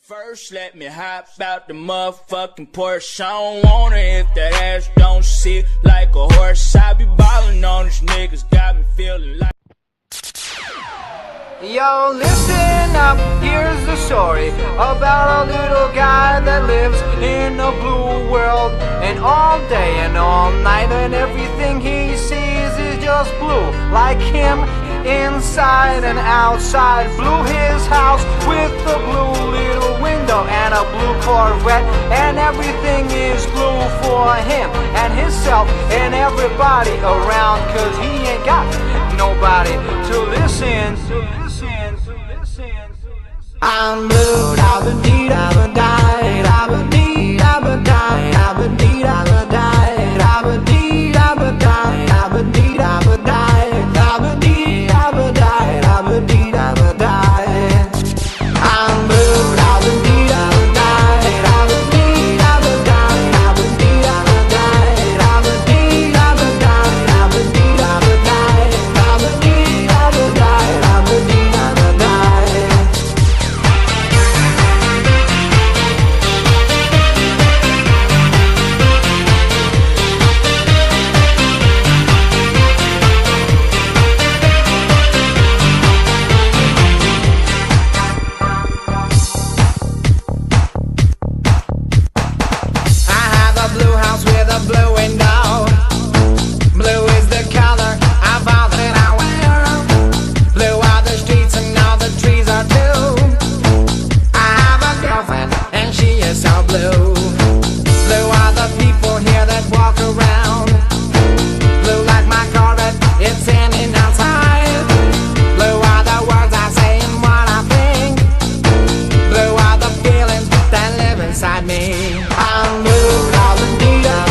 First, let me hop out the motherfucking Porsche. I don't want her if that ass don't sit like a horse. I be ballin' on these niggas, got me feeling like. Yo, listen up, here's the story about a little guy that lives in a blue world. And all day and all night and everything he sees is just blue. Like him, inside and outside. Blue his house with a blue little window and a blue Corvette. And everything is blue for him and himself and everybody around. Cause he ain't got nobody to listen. I'm blue, da-ba-dee, da-ba-die, da-ba-dee, da-ba-die, da-ba-dee, da-ba-die, da-ba-dee, da-ba-die, da-ba-dee, da-ba-die, da-ba-dee, da-ba-die, da-ba-dee, da-ba-die. I'm blue, da-ba-dee, da-ba-die, da-ba-dee, da-ba-die, da-ba-dee, da-ba-die, da-ba-dee, da-ba-die, da-ba-dee, da-ba-die, da-ba-dee, da-ba-die, da-ba-dee, da-ba-die. Blue window. Blue is the color of all that I wear. Blue are the streets and all the trees are blue. I have a girlfriend and she is so blue. Blue are the people here that walk around. Blue like my Corvette, it's in and outside. Blue are the words I say and what I think. Blue are the feelings that live inside me. I'm blue, all the need of.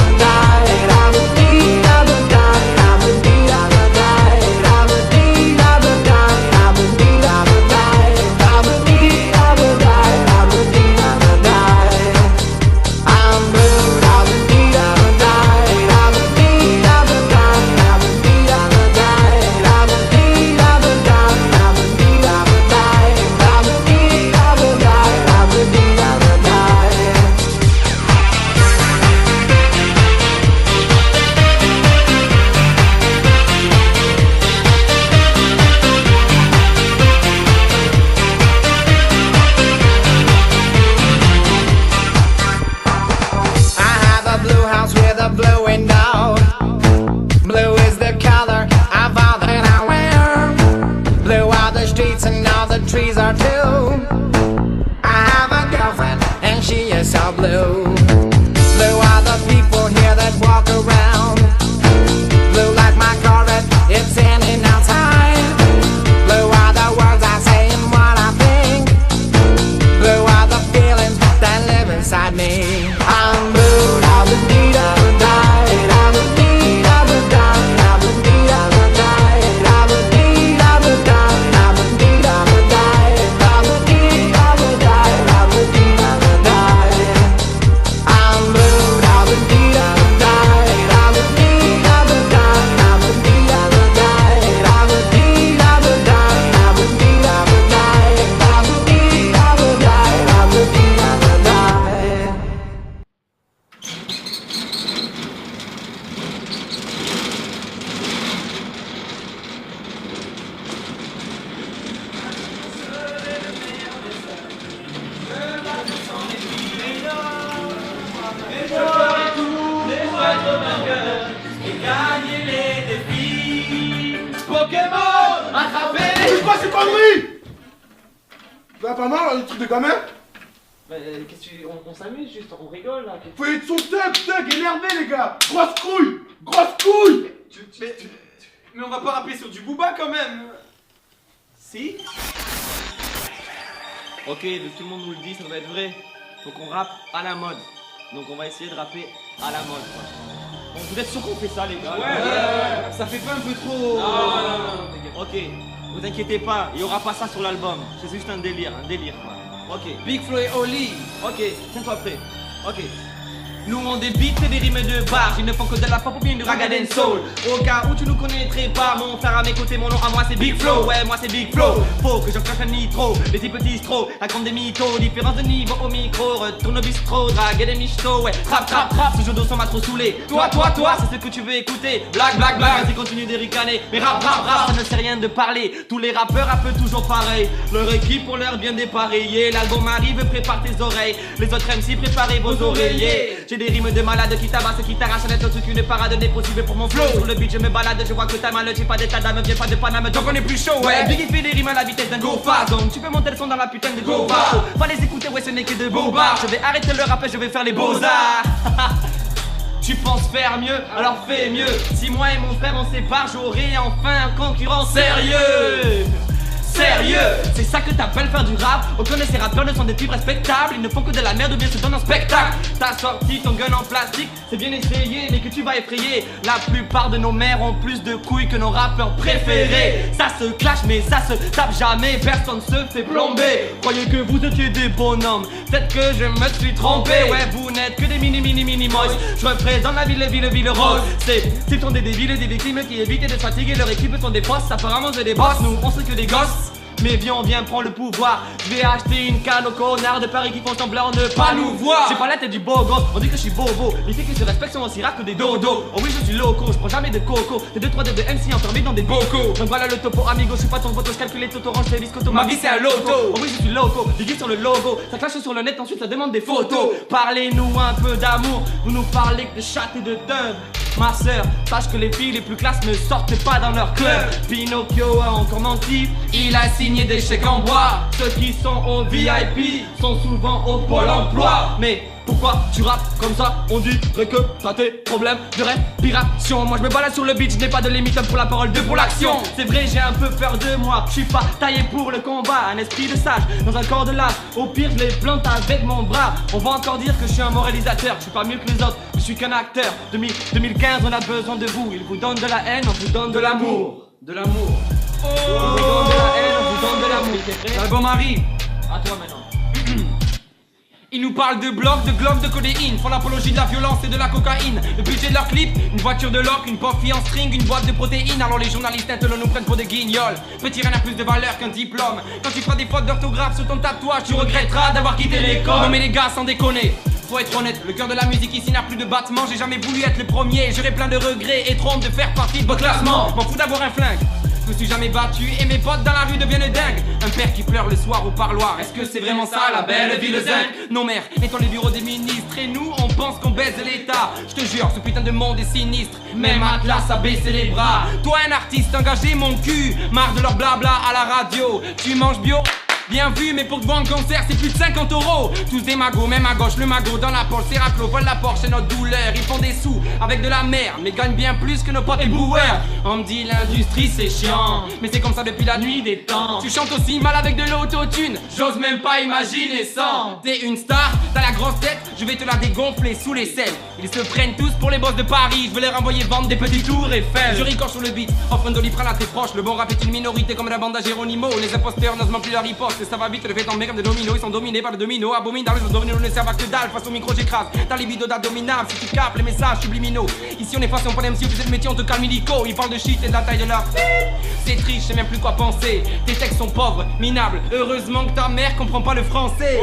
Blue window. Blue is the color of all that I wear. Blue are the streets and all the trees are blue. I have a girlfriend and she is so blue. Blue are the people here that walk around. Blue like my Corvette, it's in and outside. Blue are the words I say and what I think. Blue are the feelings that live inside me. I'm blue, I'll be Pokémon, attrapez. C'est quoi ces conneries? Tu vas pas marre, le truc de gamin? Bah, qu'est-ce que on s'amuse juste, on rigole là. Faut être son thug, énervé les gars. Grosse couille. Mais on va pas rapper sur du booba quand même. Si. Ok, donc tout le monde nous le dit, ça doit être vrai. Faut qu'on rappe à la mode. Donc on va essayer de rapper à la mode quoi. Bon, vous êtes sûr qu'on fait ça les gars? Ouais. Ça fait pas un peu trop. Non. Ok, vous inquiétez pas, il y aura pas ça sur l'album. C'est juste un délire quoi. Ok. Big Flo et Oli. Ok, tiens-toi prêt. Ok. Nous on des beats et des rimes de barge. Ils ne font que de la pop ou bien du ragga and soul. Au cas où tu nous connaîtrais pas, mon frère à mes côtés, mon nom à moi c'est Big Flow. Ouais, moi c'est Big Flow. Faut que je crache un nitro. Les petits petits stros, raconte des mythos. Différence de niveau au micro. Retourne au bistrot, drague des michtos. Ouais, trap, trap, trap. Ce jeu de son m'a trop saoulé. Toi, c'est ce que tu veux écouter. Black, black, black. Vas-y, continue de ricaner. Mais rap, rap, rap, ça ne sait rien de parler. Tous les rappeurs rappent toujours pareil. Leur équipe pour l'air bien dépareillé. L'album arrive, prépare tes oreilles. Les autres MC, préparez vos oreillers. J'ai des rimes de malade qui tabassent, qui t'arrachent net autre qu'une parade n'est possible pour mon flow. Sur le beat je me balade, je vois que t'as mal, j'ai pas d'état d'âme, viens pas de Paname, donc on est plus chaud. Ouais, Biggie fait des rimes à la vitesse d'un go fast. Donc tu peux monter le son dans la putain de go fast. Pas les écouter, ouais ce n'est que de beaux bars. Je vais arrêter le rap et je vais faire les beaux-arts. Tu penses faire mieux, alors fais mieux. Si moi et mon frère on sépare, j'aurai enfin un concurrent sérieux. Sérieux, c'est ça que t'appelles faire du rap. Aucun de ces rappeurs ne sont des types respectables. Ils ne font que de la merde ou bien se donnent un spectacle. T'as sorti ton gun en plastique, c'est bien essayé, mais que tu vas effrayer. La plupart de nos mères ont plus de couilles que nos rappeurs préférés. Ça se clash mais ça se tape jamais, personne se fait plomber. Croyez que vous étiez des bonhommes, peut-être que je me suis trompé. Ouais, vous n'êtes que des mini moches. Je représente la ville rose. C'est sont des débiles, des victimes qui évitent de se fatiguer. Leur équipe sont des boss, apparemment c'est des boss. Nous on sait que des gosses. Mais viens prends le pouvoir. Je vais acheter une canne aux connards de Paris qui font semblant de pas nous voir. J'ai pas la tête du beau gosse, on dit que je suis bobo. Les filles qui se respectent sont aussi rares que des dodos. Oh oui je suis loco, je prends jamais de coco. T'es 2-3 de MC enfermés dans des bocaux. Donc voilà le topo amigo, je suis pas ton poteau. Je calcule les taux orange, c'est biscotto. Ma vie c'est un loto. Oh oui je suis loco, Biggie sur le logo. Ça clash sur le net, ensuite ça demande des photos. Parlez-nous un peu d'amour, vous nous parlez que de chat et de dub. Ma sœur, sache que les filles les plus classes ne sortent pas dans leur club. Pinocchio a encore menti, il a signé des chèques en bois. Ceux qui sont au VIP sont souvent au pôle emploi. Mais pourquoi tu rappes comme ça? On dirait que t'as tes problèmes de respiration. Moi je me balade sur le beat, je n'ai pas de limite pour la parole, 2 pour l'action. C'est vrai j'ai un peu peur de moi, je suis pas taillé pour le combat. Un esprit de sage dans un corps de lâche. Au pire je les plante avec mon bras. On va encore dire que je suis un moralisateur. Je suis pas mieux que les autres, je suis qu'un acteur. 2015 on a besoin de vous. Il vous donne de la haine, on vous donne de l'amour. De l'amour. On vous donne de la haine, on vous donne de l'amour. L'album arrive. À toi maintenant. Ils nous parlent de blocs, de globes, de codéine. Font l'apologie de la violence et de la cocaïne. Le budget de leur clip, une voiture de loc, une pauvre fille en string, une boîte de protéines. Alors les journalistes intello nous prennent pour des guignols. Petit rien n'a plus de valeur qu'un diplôme. Quand tu feras des fautes d'orthographe sur ton tatouage, tu regretteras d'avoir quitté l'école. Non mais les gars, sans déconner, faut être honnête, le cœur de la musique ici n'a plus de battement. J'ai jamais voulu être le premier, j'aurais plein de regrets et trop honte de faire partie de votre classement. M'en fous d'avoir un flingue, je me suis jamais battu et mes potes dans la rue deviennent dingues. Un père qui pleure le soir au parloir, est-ce que c'est vraiment ça la belle ville zinc? Non mère, étant les bureaux des ministres et nous on pense qu'on baise l'état. Je te jure, ce putain de monde est sinistre, même Atlas a baissé les bras. Toi un artiste engagé mon cul, marre de leur blabla à la radio. Tu manges bio? Bien vu, mais pour te voir en concert, c'est plus de 50 €. Tous des magots, même à gauche, le magot dans la poche. C'est raclo, vole la Porsche, c'est notre douleur. Ils font des sous avec de la merde, mais gagnent bien plus que nos potes et boueurs. On me dit l'industrie c'est chiant, mais c'est comme ça depuis la nuit des temps. Tu chantes aussi mal avec de l'autotune, j'ose même pas imaginer sans. T'es une star, t'as la grosse tête, je vais te la dégonfler sous les selles. Ils se prennent tous pour les boss de Paris, je vais leur envoyer vendre des petits tours Eiffel. Je ricoche sur le beat, offre un doliprane à tes proches. Le bon rap est une minorité comme la bande à Geronimo. Les imposteurs n'osent même plus la riposte. Ça va vite, le fait tomber comme des dominos. Ils sont dominés par le domino abominable. Ils ont dominé, ne servent à que dalle. Face au micro, j'écrase. T'as les libido d'abdominable. Si tu capes les messages subliminaux. Ici, on est face, on prend MC. Vous êtes le métier, on te calme illico. Ils parlent de shit et de la taille de leur. C'est triste, je sais même plus quoi penser. Tes textes sont pauvres, minables. Heureusement que ta mère comprend pas le français.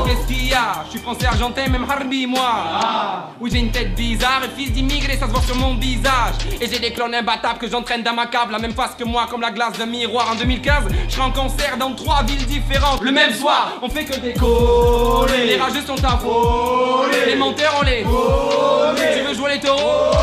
Qu'est-ce qu'il y a? Je suis français argentin, même Harbi, moi. Oui, j'ai une tête bizarre. Fils d'immigré, ça se voit sur mon visage. Et j'ai des clones imbattables que j'entraîne dans ma cave. La même face que moi, comme la glace d'un miroir. En 2015, je serai en concert dans 3 villes différentes. Le même soir, on fait que décoller. Les rageux sont affolés. Les menteurs, on les volés. Tu veux jouer les taureaux?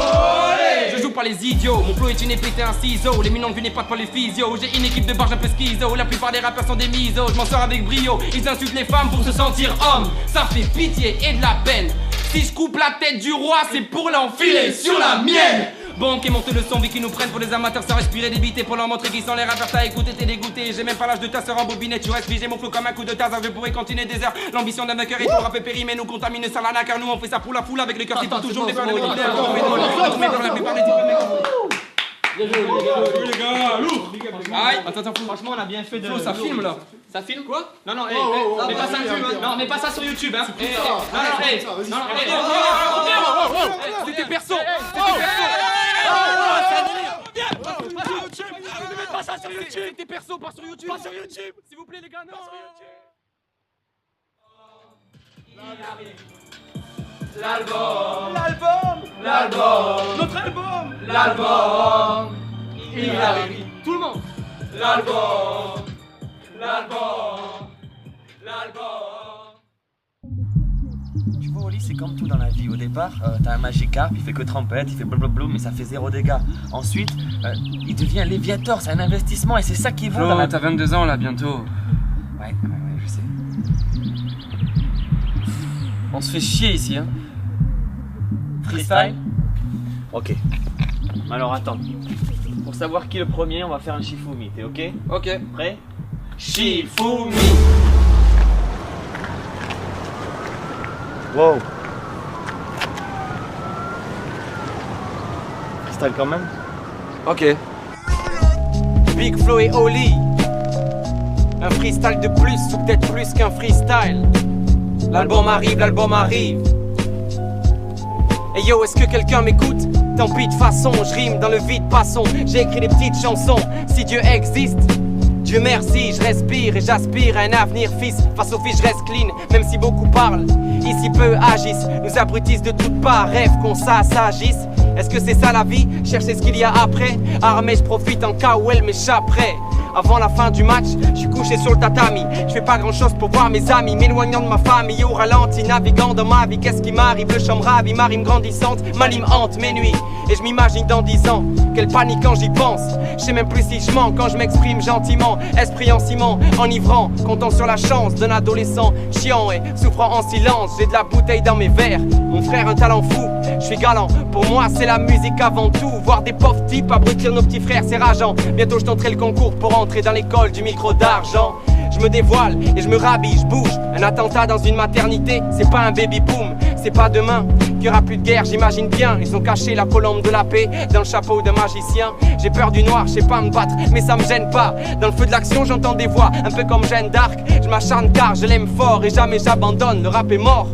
Je joue pas les idiots. Mon flow est une épée, t'es un ciseau. Les minons ne viennent pas de les physios. J'ai une équipe de barges un peu schizo. La plupart des rappeurs sont des misos. Je m'en sors avec brio. Ils insultent les femmes pour se sentir homme. Ça fait pitié et de la peine. Si je coupe la tête du roi, c'est pour l'enfiler sur la mienne. Bon, qui monte le son, vu qu'ils nous prennent pour des amateurs sans respirer, débiter pour leur montrer qu'ils sont les rappeurs. T'as écouté, t'es dégoûté. J'ai même pas l'âge de ta sœur en bobinette. Tu restes figé, mon flow comme un coup de taser. Je pourrais continuer des heures. L'ambition d'un vainqueur est pour rapper périmé. Nous contaminer sans lana, car nous on fait ça pour la foule avec le cœur qui tombe toujours des balles. Bien joué, les gars, lourd. Aïe. Attends, franchement, on a bien fait de. Ça filme là. Ça filme quoi? Non, oh, mets pas ça non, mets pas ça sur YouTube, hein. C'était perso. Pas ça sur YouTube. C'était perso, pas sur YouTube. Pas sur YouTube. S'il vous plaît, les gars, non. Notre album. Il arrive. Tout le monde. Tu vois, Oli, c'est comme tout dans la vie. Au départ, t'as un Magikarp, il fait que trompette, il fait blablabla, mais ça fait 0 dégâts. Ensuite, il devient Léviator, c'est un investissement et c'est ça qui vaut dans la... T'as 22 ans là bientôt. Ouais, je sais. On se fait chier ici, hein. Freestyle? Ok. Alors attends. Pour savoir qui est le premier, on va faire un Shifumi, t'es ok? Ok. Prêt? Shifumi! Wow! Freestyle quand même? Ok. Big Flo et Oli. Un freestyle de plus ou peut-être plus qu'un freestyle. L'album arrive. Et yo, est-ce que quelqu'un m'écoute? Tant pis de façon, je rime dans le vide, passons. J'ai écrit des petites chansons, si Dieu existe. Dieu merci, je respire et j'aspire à un avenir fils. Face aux filles, je reste clean, même si beaucoup parlent. Ici peu agissent, nous abrutissent de toutes parts. Rêve qu'on s'agisse. Est-ce que c'est ça la vie? Chercher ce qu'il y a après. Armé, je profite en cas où elle m'échapperait. Avant la fin du match, je suis couché sur le tatami. Je fais pas grand chose pour voir mes amis, m'éloignant de ma famille au ralenti, naviguant dans ma vie. Qu'est-ce qui m'arrive? Le chambre ravi, ma rime grandissante, ma lime hante mes nuits. Et je m'imagine dans 10 ans, quelle panique quand j'y pense. Je sais même plus si je mens quand je m'exprime gentiment. Esprit en ciment, enivrant, comptant sur la chance d'un adolescent chiant et souffrant en silence. J'ai de la bouteille dans mes verres, mon frère un talent fou. Je suis galant, pour moi c'est la musique avant tout. Voir des pauvres types abrutir nos petits frères, c'est rageant. Bientôt je tenterai le concours pour entrer dans l'école du micro d'argent. Je me dévoile et je me rhabille, je bouge. Un attentat dans une maternité, c'est pas un baby boom. C'est pas demain qu'il y aura plus de guerre, j'imagine bien. Ils ont caché la colombe de la paix dans le chapeau d'un magicien. J'ai peur du noir, je sais pas me battre, mais ça me gêne pas. Dans le feu de l'action, j'entends des voix, un peu comme Jeanne d'Arc. Je m'acharne car je l'aime fort et jamais j'abandonne. Le rap est mort,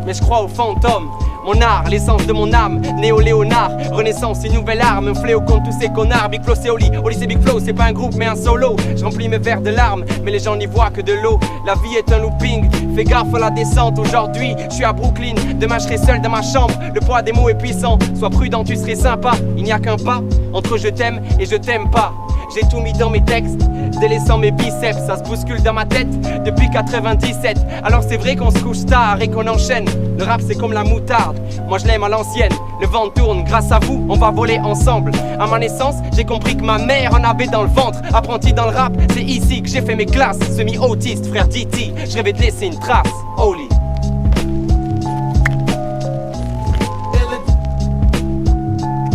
mais je crois aux fantômes. Mon art, l'essence de mon âme, néo-léonard. Renaissance, une nouvelle arme, un fléau contre tous ces connards. Big Flo c'est Oli, Oli c'est Big Flo, c'est pas un groupe mais un solo. Je remplis mes verres de larmes, mais les gens n'y voient que de l'eau. La vie est un looping, fais gaffe à la descente. Aujourd'hui, je suis à Brooklyn, demain je serai seul dans ma chambre. Le poids des mots est puissant, sois prudent, tu serais sympa. Il n'y a qu'un pas, entre je t'aime et je t'aime pas. J'ai tout mis dans mes textes, délaissant mes biceps. Ça se bouscule dans ma tête depuis 97. Alors c'est vrai qu'on se couche tard et qu'on enchaîne. Le rap c'est comme la moutarde, moi je l'aime à l'ancienne. Le vent tourne, grâce à vous, on va voler ensemble. À ma naissance, j'ai compris que ma mère en avait dans le ventre. Apprenti dans le rap, c'est ici que j'ai fait mes classes. Semi-autiste, frère Diti, je rêvais de laisser une trace. Oli.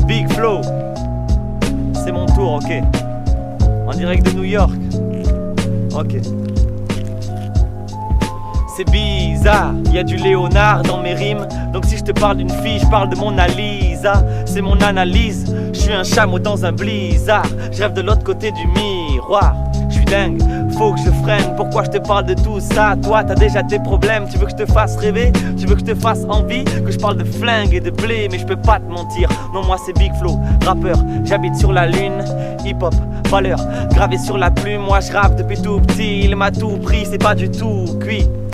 Big Flo, c'est mon tour, ok. En direct de New York. Ok. C'est bizarre, y a du Léonard dans mes rimes. Donc si je te parle d'une fille, je parle de Mona Lisa. C'est mon analyse, je suis un chameau dans un blizzard. Je rêve de l'autre côté du miroir. Je suis dingue, faut que je freine. Pourquoi je te parle de tout ça? Toi t'as déjà tes problèmes. Tu veux que je te fasse rêver? Tu veux que je te fasse envie? Que je parle de flingue et de blé? Mais je peux pas te mentir. Non, moi c'est Big Flo, rappeur. J'habite sur la lune, hip-hop, valeur gravé sur la plume. Moi je rappe depuis tout petit, il m'a tout pris, c'est pas du tout cuit.